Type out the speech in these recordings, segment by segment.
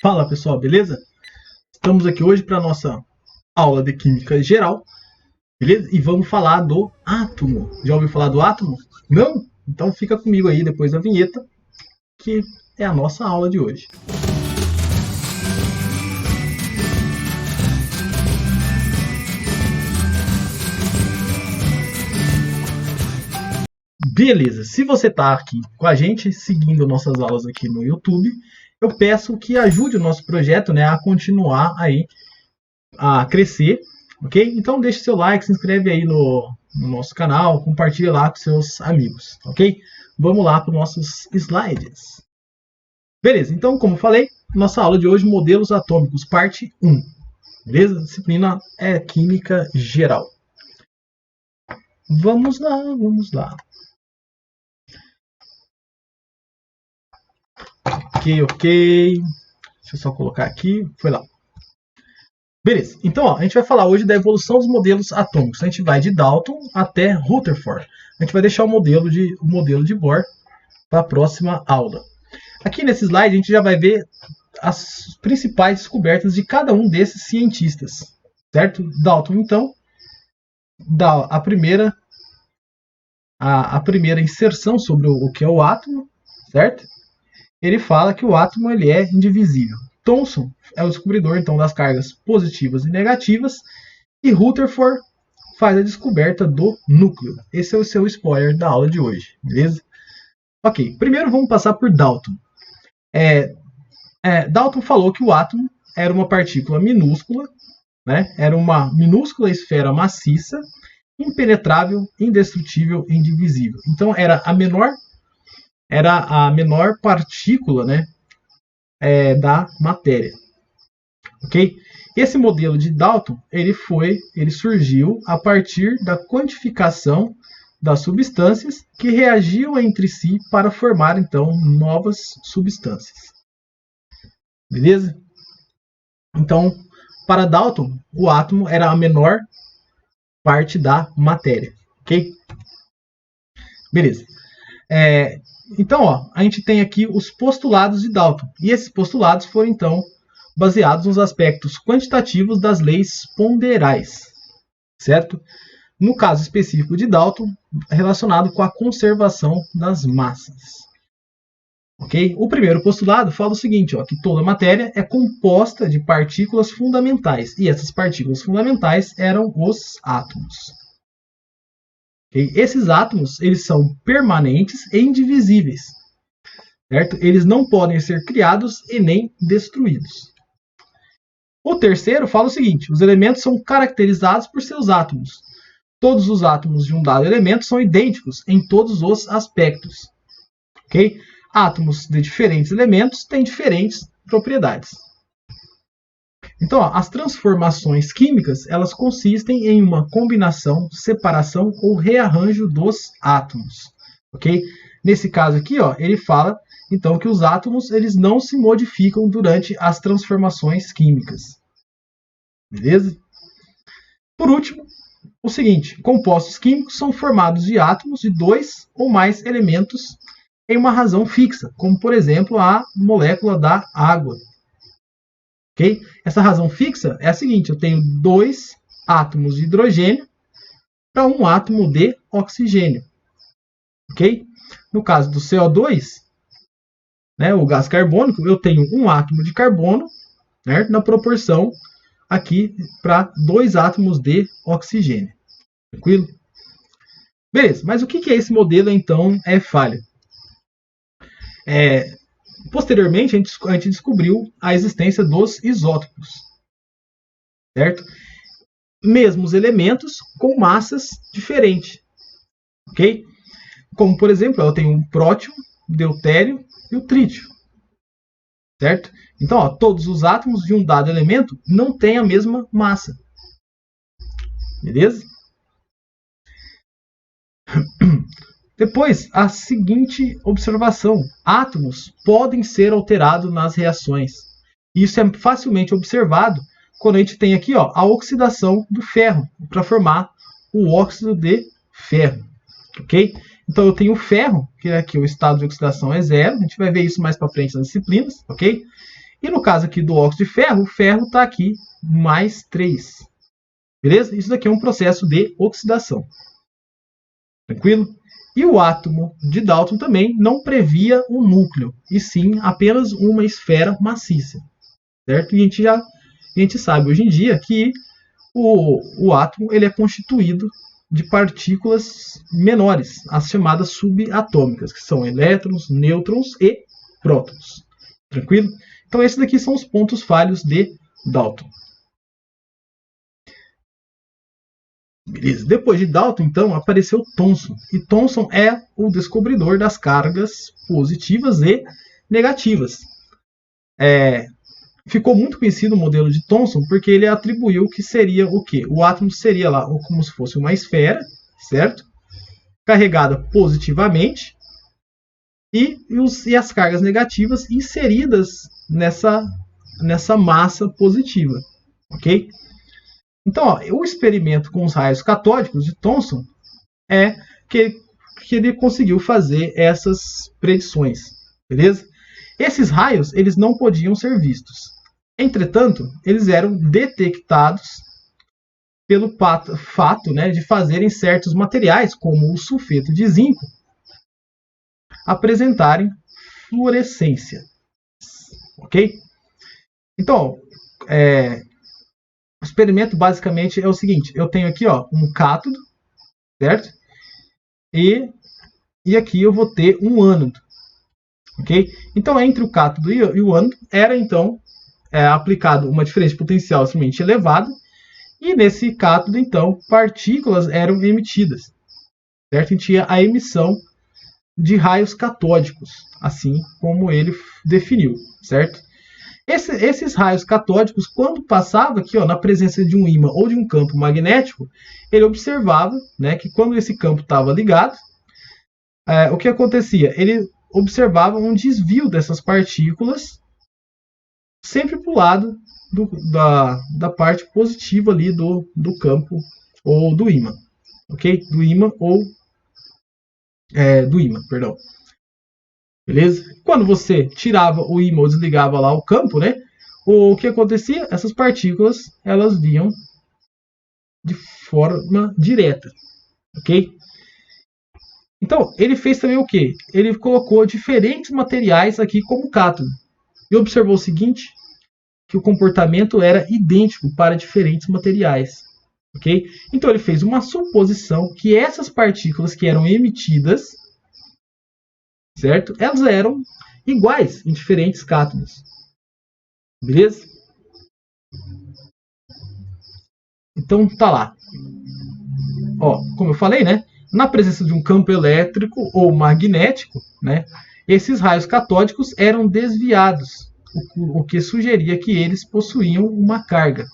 Fala pessoal, beleza? Estamos aqui hoje para a nossa aula de Química Geral, beleza? E vamos falar do átomo. Já ouviu falar do átomo? Não? Então fica comigo aí depois da vinheta, que é a nossa aula de hoje. Beleza, se você está aqui com a gente, seguindo nossas aulas aqui no YouTube, eu peço que ajude o nosso projeto, né, a continuar aí, a crescer, ok? Então deixe seu like, se inscreve aí no nosso canal, compartilha lá com seus amigos, ok? Vamos lá para os nossos slides. Beleza, então como falei, nossa aula de hoje, modelos atômicos, parte 1. Beleza? A disciplina é Química Geral. Vamos lá, vamos lá. Ok. Deixa eu só colocar aqui. Foi lá. Beleza. Então, ó, a gente vai falar hoje da evolução dos modelos atômicos. A gente vai de Dalton até Rutherford. A gente vai deixar o modelo de Bohr para a próxima aula. Aqui nesse slide, a gente já vai ver as principais descobertas de cada um desses cientistas. Certo? Dalton, então, dá a primeira inserção sobre o que é o átomo, certo? Ele fala que o átomo ele é indivisível. Thomson é o descobridor então das cargas positivas e negativas, e Rutherford faz a descoberta do núcleo. Esse é o seu spoiler da aula de hoje, beleza? Ok, primeiro vamos passar por Dalton. Dalton falou que o átomo era uma partícula minúscula, né? Era uma minúscula esfera maciça, impenetrável, indestrutível e indivisível. Então era a menor partícula, né, da matéria. Ok? Esse modelo de Dalton ele surgiu a partir da quantificação das substâncias que reagiam entre si para formar então novas substâncias. Beleza? Então, para Dalton, o átomo era a menor parte da matéria. Ok? Beleza. Então, ó, a gente tem aqui os postulados de Dalton. E esses postulados foram, então, baseados nos aspectos quantitativos das leis ponderais, certo? No caso específico de Dalton, relacionado com a conservação das massas. Ok? O primeiro postulado fala o seguinte, ó, que toda matéria é composta de partículas fundamentais. E essas partículas fundamentais eram os átomos. Okay? Esses átomos eles são permanentes e indivisíveis, certo? Eles não podem ser criados e nem destruídos. O terceiro fala o seguinte: os elementos são caracterizados por seus átomos. Todos os átomos de um dado elemento são idênticos em todos os aspectos. Okay? Átomos de diferentes elementos têm diferentes propriedades. Então, ó, as transformações químicas elas consistem em uma combinação, separação ou rearranjo dos átomos. Ok? Nesse caso aqui, ó, ele fala então que os átomos eles não se modificam durante as transformações químicas. Beleza? Por último, o seguinte: compostos químicos são formados de átomos de dois ou mais elementos em uma razão fixa, como por exemplo a molécula da água. Okay? Essa razão fixa é a seguinte: eu tenho dois átomos de hidrogênio para um átomo de oxigênio. Okay? No caso do CO2, né, o gás carbônico, eu tenho um átomo de carbono, né, na proporção aqui para dois átomos de oxigênio. Tranquilo? Beleza, mas o que é esse modelo então é falho? Posteriormente, a gente descobriu a existência dos isótopos, certo? Mesmos elementos com massas diferentes, ok? Como, por exemplo, eu tenho o prótio, o deutério e o trítio, certo? Então, ó, todos os átomos de um dado elemento não têm a mesma massa, beleza? Depois, a seguinte observação: átomos podem ser alterados nas reações. Isso é facilmente observado quando a gente tem aqui, ó, a oxidação do ferro para formar o óxido de ferro. Ok? Então eu tenho o ferro, que aqui o estado de oxidação é zero. A gente vai ver isso mais para frente nas disciplinas. Ok? E no caso aqui do óxido de ferro, o ferro está aqui mais 3. Beleza? Isso daqui é um processo de oxidação. Tranquilo? E o átomo de Dalton também não previa um núcleo, e sim apenas uma esfera maciça. Certo? E a gente sabe hoje em dia que o átomo ele é constituído de partículas menores, as chamadas subatômicas, que são elétrons, nêutrons e prótons. Tranquilo? Então esses daqui são os pontos falhos de Dalton. Beleza. Depois de Dalton, então, apareceu Thomson. E Thomson é o descobridor das cargas positivas e negativas. Ficou muito conhecido o modelo de Thomson porque ele atribuiu que seria o quê? O átomo seria lá como se fosse uma esfera, certo? Carregada positivamente e as cargas negativas inseridas nessa massa positiva, ok? Então, ó, o experimento com os raios catódicos de Thomson é que ele conseguiu fazer essas predições, beleza? Esses raios eles não podiam ser vistos. Entretanto, eles eram detectados pelo fato, né, de fazerem certos materiais, como o sulfeto de zinco, apresentarem fluorescência. Ok? Então, o experimento basicamente é o seguinte: eu tenho aqui um cátodo, certo? E aqui eu vou ter um ânodo. Ok? Então, entre o cátodo e o ânodo, era então aplicado uma diferença potencial extremamente elevada, e nesse cátodo, então, partículas eram emitidas. Certo? E tinha a emissão de raios catódicos, assim como ele definiu, certo? Esses raios catódicos, quando passava aqui na presença de um ímã ou de um campo magnético, ele observava, né, que quando esse campo estava ligado, o que acontecia? Ele observava um desvio dessas partículas sempre para o lado da parte positiva ali do campo ou do ímã, ok? Do ímã ou do ímã, perdão. Beleza? Quando você tirava o ímã ou desligava lá o campo, né? O que acontecia? Essas partículas elas vinham de forma direta, ok? Então ele fez também o que? Ele colocou diferentes materiais aqui como cátodo e observou o seguinte: que o comportamento era idêntico para diferentes materiais. Ok? Então ele fez uma suposição que essas partículas que eram emitidas, certo? Elas eram iguais em diferentes cátodos. Beleza? Então tá lá. Ó, como eu falei, né? Na presença de um campo elétrico ou magnético, né? Esses raios catódicos eram desviados, o que sugeria que eles possuíam uma carga.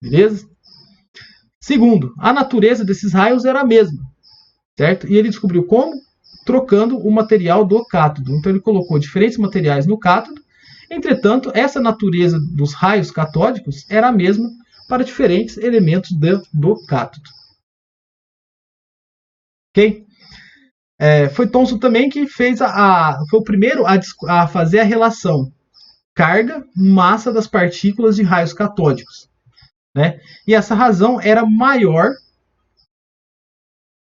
Beleza? Segundo, a natureza desses raios era a mesma, certo? E ele descobriu como? Trocando o material do cátodo. Então ele colocou diferentes materiais no cátodo. Entretanto, essa natureza dos raios catódicos era a mesma para diferentes elementos do cátodo. Ok? Foi Thomson também que fez foi o primeiro a fazer a relação carga-massa das partículas de raios catódicos. Né? E essa razão era maior.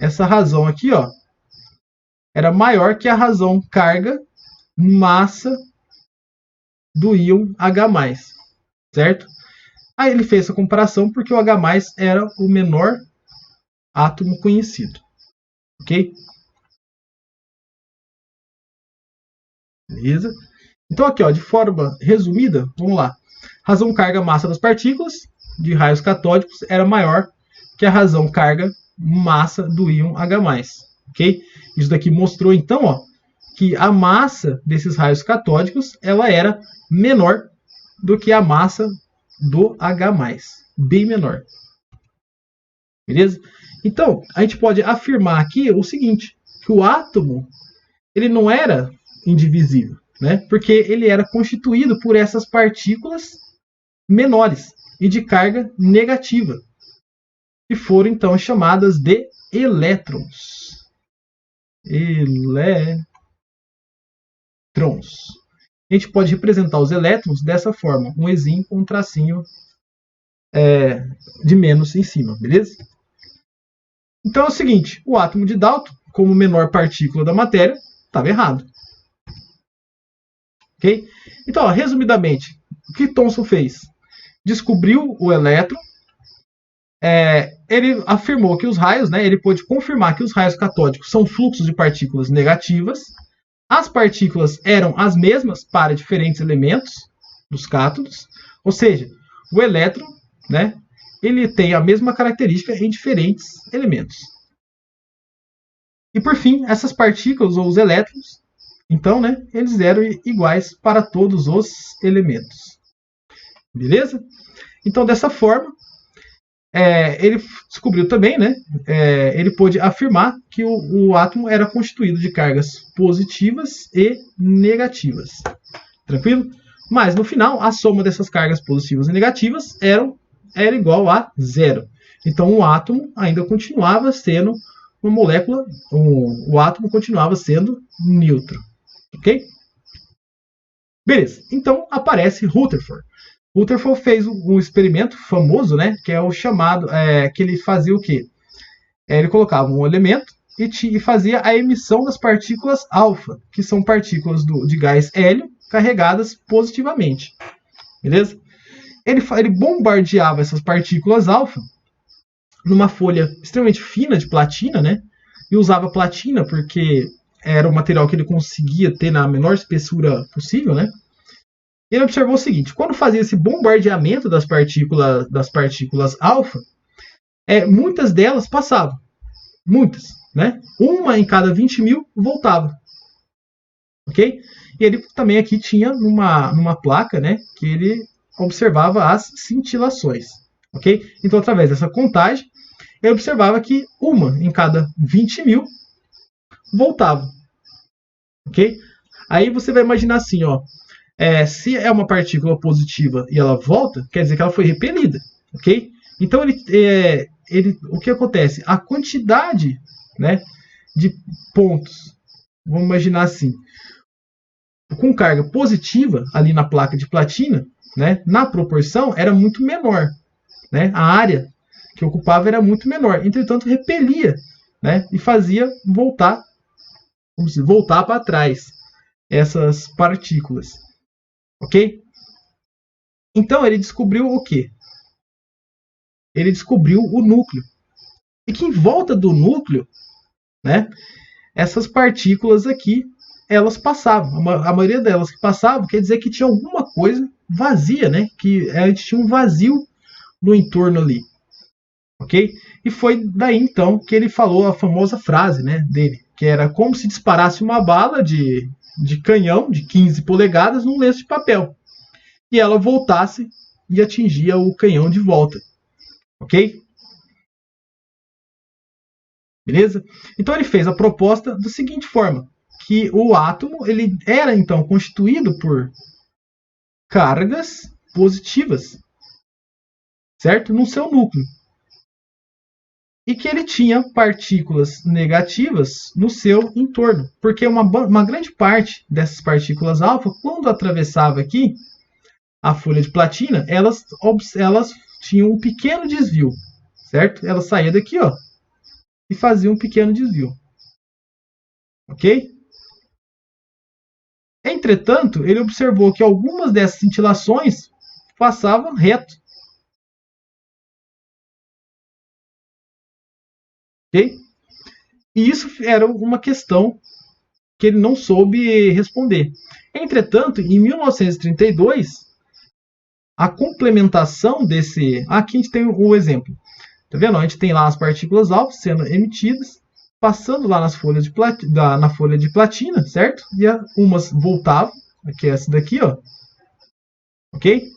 Essa razão aqui, era maior que a razão carga-massa do íon H+, certo? Aí ele fez essa comparação porque o H+ era o menor átomo conhecido, ok? Beleza? Então aqui, de forma resumida, vamos lá. Razão carga-massa das partículas de raios catódicos era maior que a razão carga-massa do íon H+, ok? Isso daqui mostrou então, que a massa desses raios catódicos ela era menor do que a massa do H+, bem menor. Beleza? Então, a gente pode afirmar aqui o seguinte, que o átomo ele não era indivisível, né? Porque ele era constituído por essas partículas menores e de carga negativa, que foram então chamadas de elétrons. Elétrons. a gente pode representar os elétrons dessa forma, um Ezinho com um tracinho de menos em cima, beleza? Então é o seguinte, o átomo de Dalton, como menor partícula da matéria, estava errado. Ok? Então, resumidamente, o que Thomson fez? Descobriu o elétron, ele afirmou que os raios, ele pôde confirmar que os raios catódicos são fluxos de partículas negativas. As partículas eram as mesmas para diferentes elementos dos cátodos, ou seja, o elétron, ele tem a mesma característica em diferentes elementos. E por fim, essas partículas ou os elétrons, então, eles eram iguais para todos os elementos. Beleza? Então, dessa forma, ele descobriu também, ele pôde afirmar que o átomo era constituído de cargas positivas e negativas. Tranquilo? Mas, no final, a soma dessas cargas positivas e negativas era igual a zero. Então, o átomo ainda continuava sendo uma molécula, o átomo continuava sendo neutro. Ok? Beleza. Então, aparece Rutherford. Rutherford fez um experimento famoso, que é o chamado, que ele fazia o quê? Ele colocava um elemento e fazia a emissão das partículas alfa, que são partículas de gás hélio carregadas positivamente. Beleza? Ele bombardeava essas partículas alfa numa folha extremamente fina de platina, e usava platina porque era o material que ele conseguia ter na menor espessura possível, Ele observou o seguinte: quando fazia esse bombardeamento das partículas alfa, muitas delas passavam, muitas, uma em cada 20 mil voltava, ok? E ele também aqui tinha numa placa, que ele observava as cintilações, ok? Então, através dessa contagem, ele observava que uma em cada 20 mil voltava, ok? Aí você vai imaginar assim, se é uma partícula positiva e ela volta, quer dizer que ela foi repelida, ok? Então, o que acontece? A quantidade, de pontos, vamos imaginar assim, com carga positiva ali na placa de platina, na proporção era muito menor, a área que ocupava era muito menor, entretanto repelia, e fazia voltar para trás essas partículas, ok? Então ele descobriu o quê? Ele descobriu o núcleo, e que em volta do núcleo, essas partículas aqui, elas passavam, a maioria delas que passavam, quer dizer que tinha alguma coisa vazia, que a gente tinha um vazio no entorno ali, ok? E foi daí então que ele falou a famosa frase, dele, que era como se disparasse uma bala de canhão de 15 polegadas num lenço de papel, e ela voltasse e atingia o canhão de volta, ok? Beleza? Então ele fez a proposta da seguinte forma, que o átomo ele era então constituído por cargas positivas, certo? No seu núcleo. E que ele tinha partículas negativas no seu entorno, porque uma grande parte dessas partículas alfa, quando atravessava aqui a folha de platina, elas tinham um pequeno desvio, certo? Ela saía daqui, e fazia um pequeno desvio, ok? Entretanto, ele observou que algumas dessas cintilações passavam reto, ok? E isso era uma questão que ele não soube responder. Entretanto, em 1932, a complementação desse... Aqui a gente tem o exemplo. Tá vendo? A gente tem lá as partículas alfa sendo emitidas, passando lá nas folhas na folha de platina, certo? E umas voltavam, que é essa daqui, ok?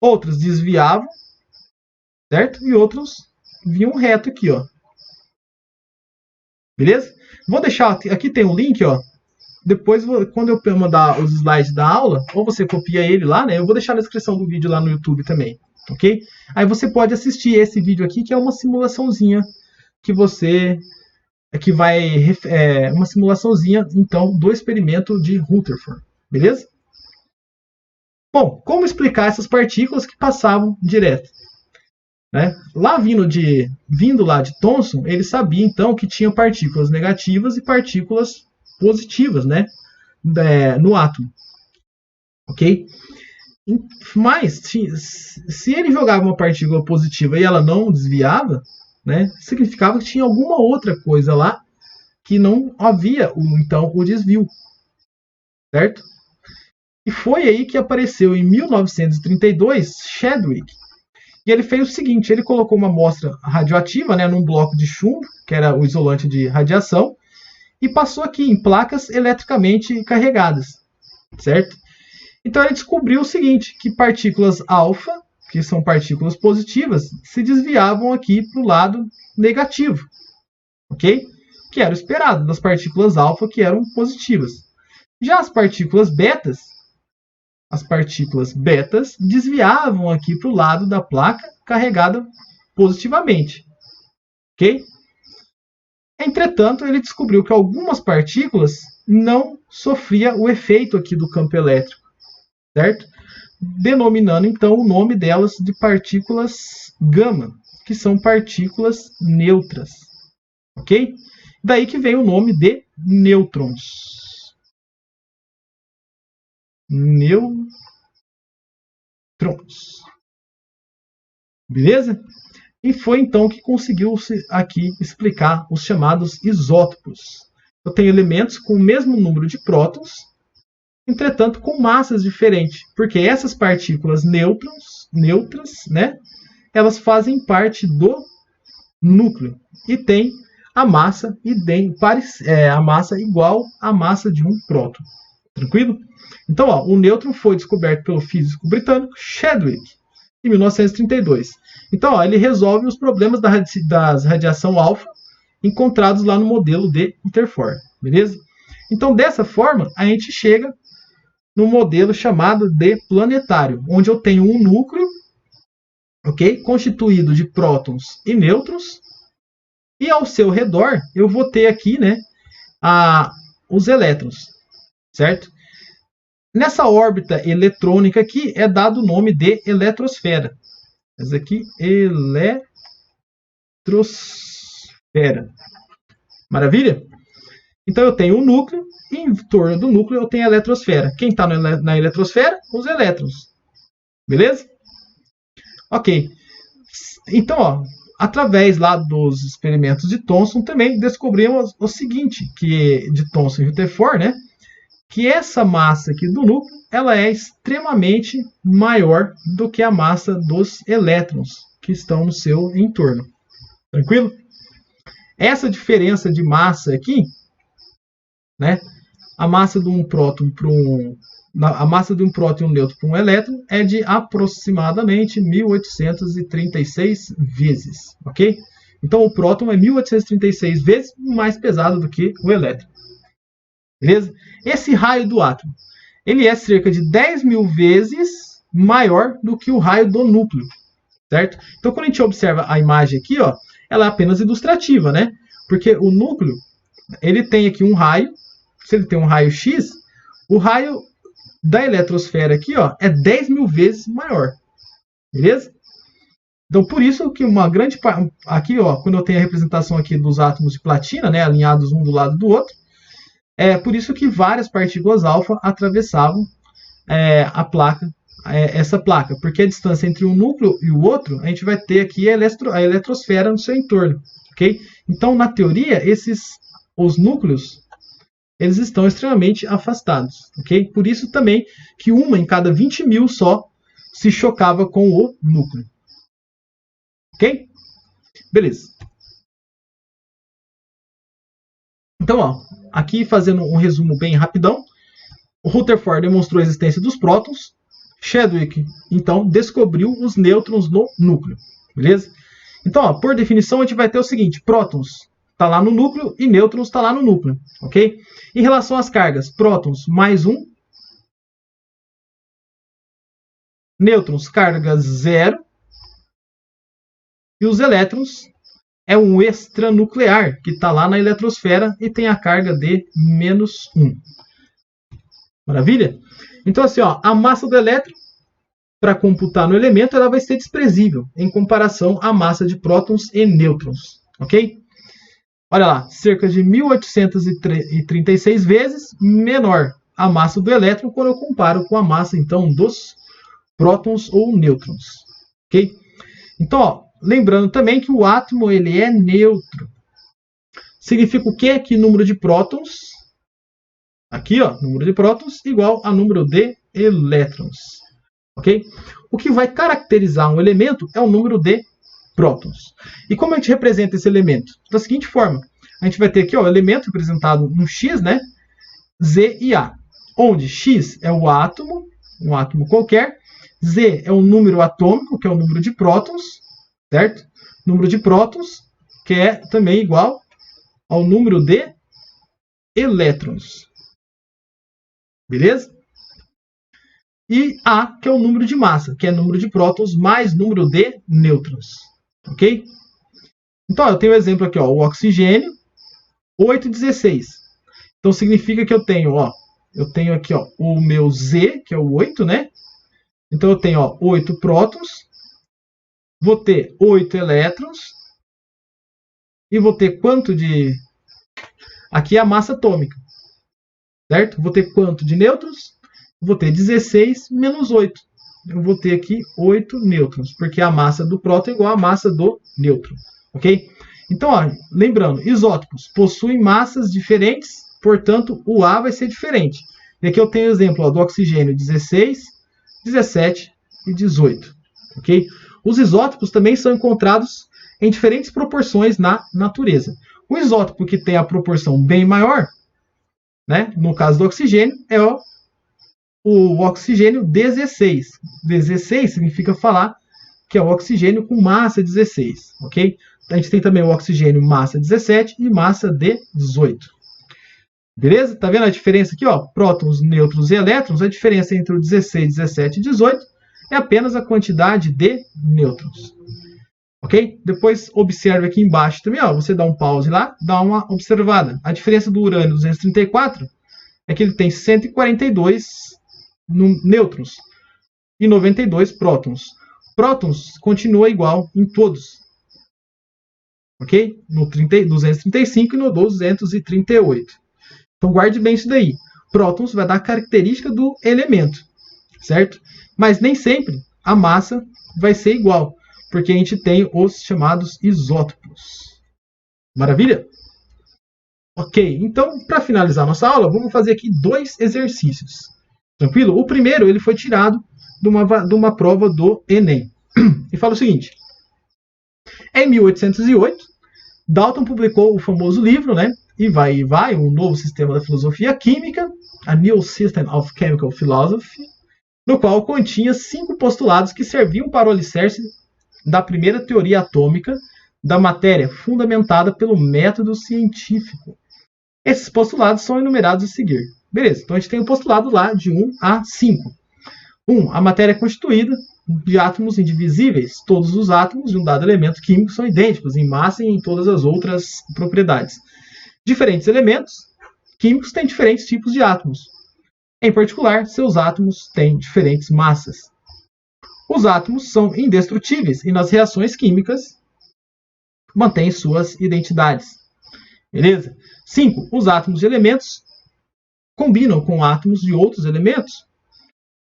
Outras desviavam, certo? E outros vinham reto aqui, Beleza? Vou deixar, aqui tem um link, Depois, quando eu mandar os slides da aula, ou você copia ele lá, eu vou deixar na descrição do vídeo lá no YouTube também, ok? Aí você pode assistir esse vídeo aqui, que é uma simulaçãozinha uma simulaçãozinha, então, do experimento de Rutherford, beleza? Bom, como explicar essas partículas que passavam direto? Né? Vindo lá de Thomson, ele sabia então que tinha partículas negativas e partículas positivas, né? No átomo. Ok? Mas, se ele jogava uma partícula positiva e ela não desviava, né, significava que tinha alguma outra coisa lá que não havia, então, o desvio. Certo? E foi aí que apareceu, em 1932, Chadwick. E ele fez o seguinte, ele colocou uma amostra radioativa, né, num bloco de chumbo, que era o isolante de radiação, e passou aqui em placas eletricamente carregadas. Certo? Então ele descobriu o seguinte, que partículas alfa, que são partículas positivas, se desviavam aqui para o lado negativo, ok? Que era o esperado das partículas alfa que eram positivas. Já as partículas betas desviavam aqui para o lado da placa carregada positivamente, ok? Entretanto, ele descobriu que algumas partículas não sofriam o efeito aqui do campo elétrico, certo? Denominando então o nome delas de partículas gama, que são partículas neutras, ok? Daí que vem o nome de nêutrons. Nêutrons. Beleza? E foi então que conseguiu aqui explicar os chamados isótopos. Eu tenho elementos com o mesmo número de prótons, entretanto com massas diferentes, porque essas partículas neutras, né, elas fazem parte do núcleo e tem a massa igual à massa de um próton. Tranquilo? Então, ó, o nêutron foi descoberto pelo físico britânico Chadwick em 1932. Então, ó, ele resolve os problemas das radiação alfa encontrados lá no modelo de Rutherford, beleza? Então, dessa forma, a gente chega no modelo chamado de planetário, onde eu tenho um núcleo, ok, constituído de prótons e nêutrons, e ao seu redor eu vou ter aqui, né, os elétrons, certo? Nessa órbita eletrônica aqui é dado o nome de eletrosfera. Essa aqui, eletrosfera. Maravilha? Então eu tenho o núcleo, e em torno do núcleo eu tenho a eletrosfera. Quem está na eletrosfera? Os elétrons. Beleza? Ok. Então, ó, através lá dos experimentos de Thomson, também descobrimos o seguinte, que de Thomson e Rutherford, né? Que essa massa aqui do núcleo, ela é extremamente maior do que a massa dos elétrons que estão no seu entorno. Tranquilo? Essa diferença de massa aqui, né? A massa de um próton a massa de um próton e um nêutron para um elétron é de aproximadamente 1836 vezes, ok? Então o próton é 1836 vezes mais pesado do que o elétron. Beleza? Esse raio do átomo, ele é cerca de 10.000 vezes maior do que o raio do núcleo, certo? Então quando a gente observa a imagem aqui, ó, ela é apenas ilustrativa, né? Porque o núcleo, ele tem aqui um raio. Se ele tem um raio X, o raio da eletrosfera aqui, ó, é 10.000 vezes maior. Beleza? Então, por isso que uma grande parte... Aqui, ó, quando eu tenho a representação aqui dos átomos de platina, né, alinhados um do lado do outro, é por isso que várias partículas alfa atravessavam essa placa. Porque a distância entre um núcleo e o outro, a gente vai ter aqui a eletrosfera no seu entorno. Okay? Então, na teoria, os núcleos, eles estão extremamente afastados, ok? Por isso também que uma em cada 20.000 só se chocava com o núcleo. Ok? Beleza. Então, ó, aqui fazendo um resumo bem rapidão, o Rutherford demonstrou a existência dos prótons, Chadwick, então, descobriu os nêutrons no núcleo, beleza? Então, ó, por definição, a gente vai ter o seguinte, prótons está lá no núcleo e nêutrons está lá no núcleo, ok? Em relação às cargas, prótons mais 1, nêutrons carga 0, e os elétrons é um extranuclear, que está lá na eletrosfera e tem a carga de menos 1. Maravilha? Então assim, ó, a massa do elétron para computar no elemento, ela vai ser desprezível em comparação à massa de prótons e nêutrons, ok? Olha lá, cerca de 1836 vezes menor a massa do elétron quando eu comparo com a massa, então, dos prótons ou nêutrons, ok? Então, ó, lembrando também que o átomo ele é neutro. Significa o quê? Que número de prótons, aqui, ó, número de prótons igual a número de elétrons, ok? O que vai caracterizar um elemento é o número de prótons. E como a gente representa esse elemento? Da seguinte forma, a gente vai ter aqui ó, o elemento representado no X, né? Z e A, onde X é o átomo, um átomo qualquer, Z é o número atômico, que é o número de prótons, certo? Número de prótons, que é também igual ao número de elétrons. Beleza? E A, que é o número de massa, que é número de prótons mais número de nêutrons. Ok? Então, eu tenho um exemplo aqui, ó, o oxigênio, 8,16. Então, significa que eu tenho aqui ó, o meu Z, que é o 8, né? Então, eu tenho ó, 8 prótons, vou ter 8 elétrons, e vou ter quanto de... Aqui é a massa atômica, certo? Vou ter quanto de nêutrons? Vou ter 16 menos 8. Eu vou ter aqui 8 nêutrons, porque a massa do próton é igual à massa do nêutron, ok? Então, ó, lembrando, isótopos possuem massas diferentes, portanto, o A vai ser diferente. E aqui eu tenho o exemplo ó, do oxigênio 16, 17 e 18, ok? Os isótopos também são encontrados em diferentes proporções na natureza. O isótopo que tem a proporção bem maior, né, no caso do oxigênio, é o oxigênio 16. 16 significa falar que é o oxigênio com massa 16, ok? A gente tem também o oxigênio massa 17 e massa de 18. Beleza? Tá vendo a diferença aqui, ó? Prótons, nêutrons e elétrons, a diferença entre o 16, 17 e 18 é apenas a quantidade de nêutrons. Ok? Depois observe aqui embaixo também, ó, você dá um pause lá, dá uma observada. A diferença do urânio 234 é que ele tem 142 nêutrons e 92 prótons. Prótons continua igual em todos. Ok? No 235 e no 238. Então guarde bem isso daí. Prótons vai dar a característica do elemento, certo? Mas nem sempre a massa vai ser igual, porque a gente tem os chamados isótopos. Maravilha? Ok, então para finalizar nossa aula, vamos fazer aqui 2 exercícios. Tranquilo? O primeiro ele foi tirado de uma prova do Enem. E fala o seguinte. Em 1808, Dalton publicou o famoso livro, né? E vai, um novo sistema da filosofia química, A New System of Chemical Philosophy, no qual continha 5 postulados que serviam para o alicerce da primeira teoria atômica da matéria, fundamentada pelo método científico. Esses postulados são enumerados a seguir. Beleza, então a gente tem o postulado lá de 1 a 5. 1. A matéria é constituída de átomos indivisíveis. Todos os átomos de um dado elemento químico são idênticos em massa e em todas as outras propriedades. Diferentes elementos químicos têm diferentes tipos de átomos. Em particular, seus átomos têm diferentes massas. Os átomos são indestrutíveis e nas reações químicas mantêm suas identidades. Beleza? 5. Os átomos de elementos combinam com átomos de outros elementos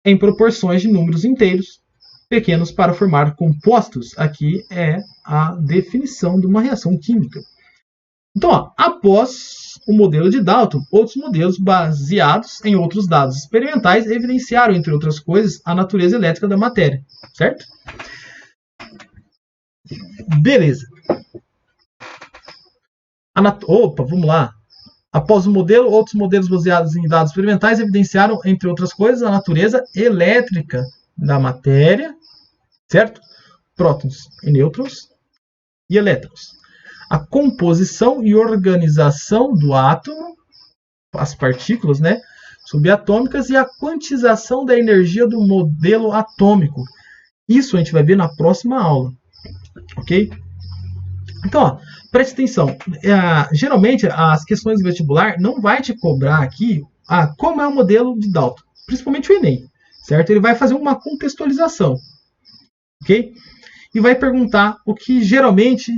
em proporções de números inteiros pequenos para formar compostos. Aqui é a definição de uma reação química. Então, ó, após o modelo de Dalton, outros modelos baseados em outros dados experimentais evidenciaram, entre outras coisas, a natureza elétrica da matéria. Certo? Beleza. Opa, vamos lá. Após o modelo, outros modelos baseados em dados experimentais evidenciaram, entre outras coisas, a natureza elétrica da matéria, certo? Prótons e nêutrons e elétrons. A composição e organização do átomo, as partículas, né, subatômicas e a quantização da energia do modelo atômico. Isso a gente vai ver na próxima aula, ok? Então, ó, preste atenção. Geralmente, as questões do vestibular não vai te cobrar aqui como é o modelo de Dalton, principalmente o Enem, certo? Ele vai fazer uma contextualização, ok? E vai perguntar o que geralmente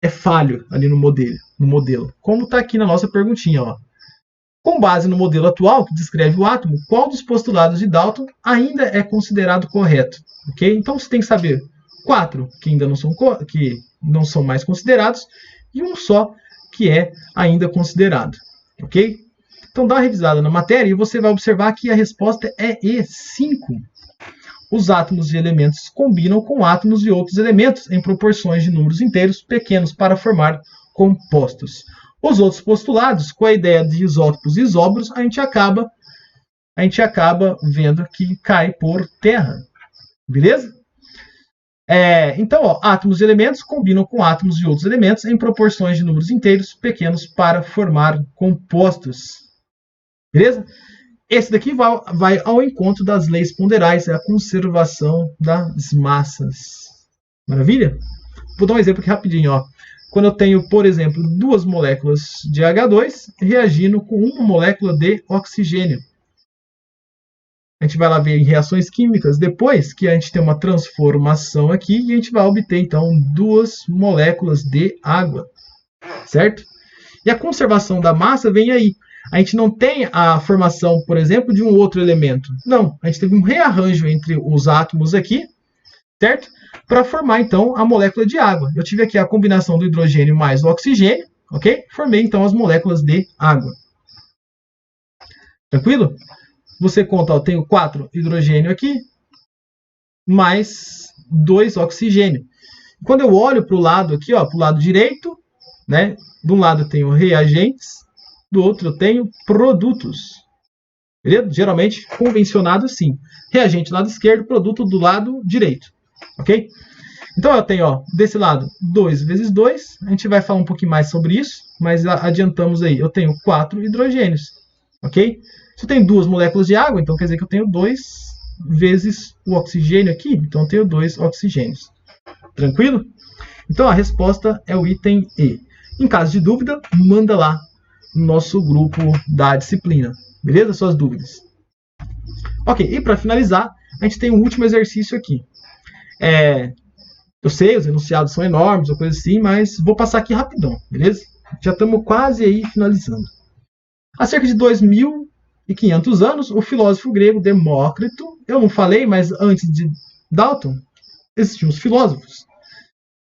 é falho ali no modelo, como está aqui na nossa perguntinha, ó. Com base no modelo atual, que descreve o átomo, qual dos postulados de Dalton ainda é considerado correto? Okay? Então você tem que saber 4 que ainda não são mais considerados e um só que é ainda considerado. Ok? Então dá uma revisada na matéria e você vai observar que a resposta é E5. Os átomos de elementos combinam com átomos de outros elementos em proporções de números inteiros pequenos para formar compostos. Os outros postulados, com a ideia de isótopos e isóbaros, a gente acaba vendo que cai por terra. Beleza? Então, ó, átomos de elementos combinam com átomos de outros elementos em proporções de números inteiros pequenos para formar compostos. Beleza? Esse daqui vai ao encontro das leis ponderais, a conservação das massas. Maravilha? Vou dar um exemplo aqui rapidinho, ó. Quando eu tenho, por exemplo, 2 moléculas de H2 reagindo com uma molécula de oxigênio. A gente vai lá ver em reações químicas, depois que a gente tem uma transformação aqui, e a gente vai obter, então, 2 moléculas de água, certo? E a conservação da massa vem aí. A gente não tem a formação, por exemplo, de um outro elemento. Não, a gente teve um rearranjo entre os átomos aqui, certo? Para formar, então, a molécula de água. Eu tive aqui a combinação do hidrogênio mais o oxigênio, ok? Formei, então, as moléculas de água. Tranquilo? Você conta, ó, eu tenho 4 hidrogênio aqui, mais 2 oxigênio. Quando eu olho para o lado aqui, para o lado direito, né? De um lado eu tenho reagentes, do outro eu tenho produtos. Beleza? Geralmente convencionado assim. Reagente do lado esquerdo, produto do lado direito. Ok? Então eu tenho, ó, desse lado 2 vezes 2. A gente vai falar um pouquinho mais sobre isso, mas adiantamos aí. Eu tenho 4 hidrogênios. Ok? Se eu tenho 2 moléculas de água, então quer dizer que eu tenho 2 vezes o oxigênio aqui. Então eu tenho 2 oxigênios. Tranquilo? Então a resposta é o item E. Em caso de dúvida, manda lá no nosso grupo da disciplina. Beleza? Suas dúvidas. Ok, e para finalizar, a gente tem um último exercício aqui. Eu sei, os enunciados são enormes ou coisa assim, mas vou passar aqui rapidão, beleza? Já estamos quase aí finalizando. Há cerca de 2.500 anos, o filósofo grego Demócrito, eu não falei, mas antes de Dalton, existiam os filósofos.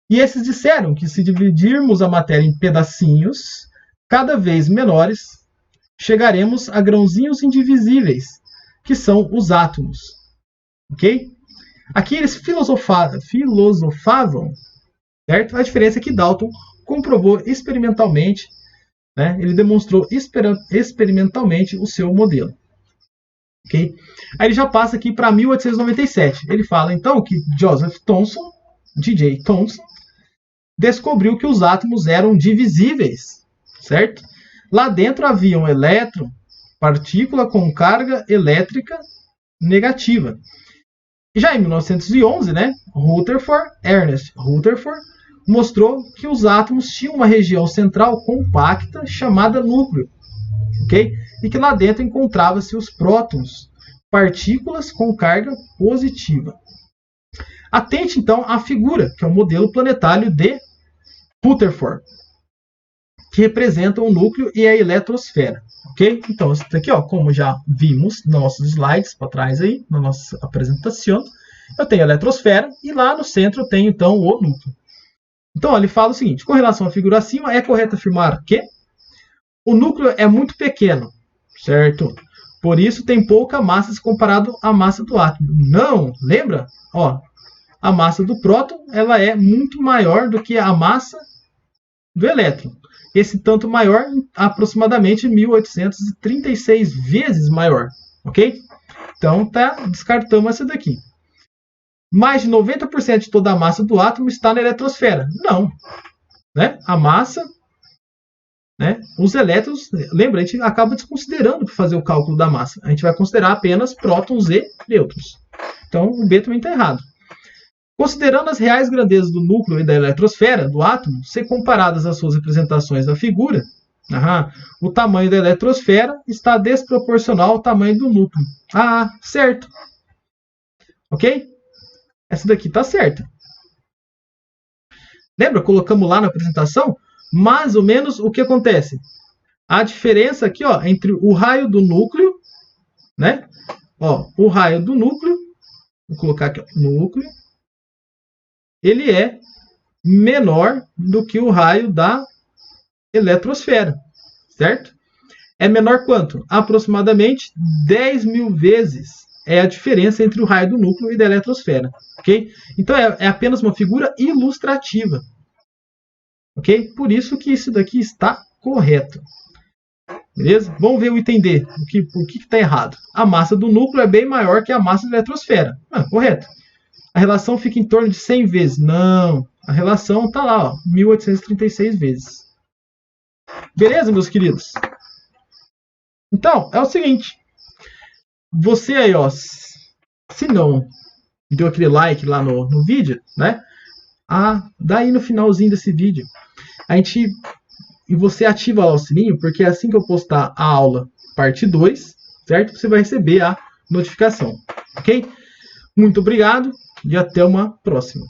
E esses disseram que se dividirmos a matéria em pedacinhos, cada vez menores, chegaremos a grãozinhos indivisíveis, que são os átomos. Ok? Aqui eles filosofavam, certo? A diferença é que Dalton comprovou experimentalmente, né? Ele demonstrou experimentalmente o seu modelo. Okay? Aí ele já passa aqui para 1897. Ele fala então que Joseph Thomson, J.J. Thomson, descobriu que os átomos eram divisíveis, certo? Lá dentro havia um elétron, partícula com carga elétrica negativa. E já em 1911, né, Ernest Rutherford, mostrou que os átomos tinham uma região central compacta chamada núcleo, ok? E que lá dentro encontrava-se os prótons, partículas com carga positiva. Atente então à figura, que é o modelo planetário de Rutherford, que representa o núcleo e a eletrosfera. Ok? Então, isso aqui, ó, como já vimos nos nossos slides para trás aí, na nossa apresentação, eu tenho a eletrosfera e lá no centro eu tenho então o núcleo. Então, ele fala o seguinte: com relação à figura acima, é correto afirmar que o núcleo é muito pequeno, certo? Por isso tem pouca massa se comparado à massa do átomo. Não, lembra? Ó, a massa do próton ela é muito maior do que a massa do elétron. Esse tanto maior, aproximadamente 1836 vezes maior, ok? Então, descartamos essa daqui. Mais de 90% de toda a massa do átomo está na eletrosfera. Não. Né? A massa, né? Os elétrons, lembra, a gente acaba desconsiderando para fazer o cálculo da massa. A gente vai considerar apenas prótons e nêutrons. Então, o B também está errado. Considerando as reais grandezas do núcleo e da eletrosfera, do átomo, se comparadas às suas representações da figura, o tamanho da eletrosfera está desproporcional ao tamanho do núcleo. Ah, certo. Ok? Essa daqui tá certa. Lembra? Colocamos lá na apresentação mais ou menos o que acontece. A diferença aqui, ó, entre o raio do núcleo, né? Ó, o raio do núcleo, vou colocar aqui, ó, núcleo, ele é menor do que o raio da eletrosfera, certo? É menor quanto? Aproximadamente 10.000 vezes é a diferença entre o raio do núcleo e da eletrosfera, ok? Então é apenas uma figura ilustrativa, ok? Por isso que isso daqui está correto. Beleza? Vamos ver o item D. O que está errado? A massa do núcleo é bem maior que a massa da eletrosfera. Correto. A relação fica em torno de 100 vezes. Não. A relação está lá, ó, 1836 vezes. Beleza, meus queridos? Então, é o seguinte. Você aí, ó, se não deu aquele like lá no vídeo, né? Dá aí no finalzinho desse vídeo. E você ativa lá o sininho, porque assim que eu postar a aula parte 2, certo? Você vai receber a notificação, ok? Muito obrigado e até uma próxima.